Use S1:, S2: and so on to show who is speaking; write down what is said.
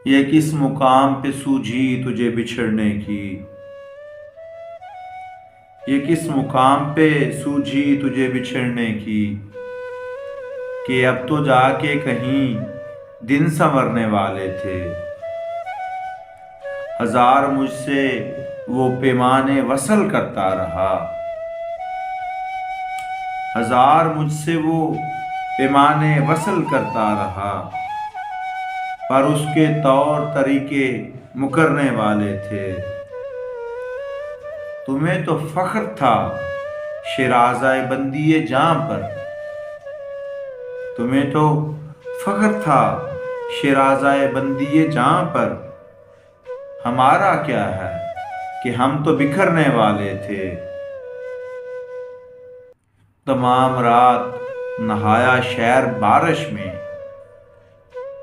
S1: ये किस मुकाम पे सूझी तुझे बिछड़ने की, ये किस मुकाम पे सूझी तुझे बिछड़ने की, कि अब तो जाके कहीं दिन संवरने वाले थे। हजार मुझसे वो पैमाने वसल करता रहा, हजार मुझसे वो पैमाने वसल करता रहा, पर उसके तौर तरीके मुकरने वाले थे। तुम्हें तो फख्र था शिराज़ाए बंदीए जां पर, तुम्हें तो फख्र था शिराज़ाए बंदीए जां पर। हमारा क्या है कि हम तो बिखरने वाले थे। तमाम रात नहाया शहर बारिश में,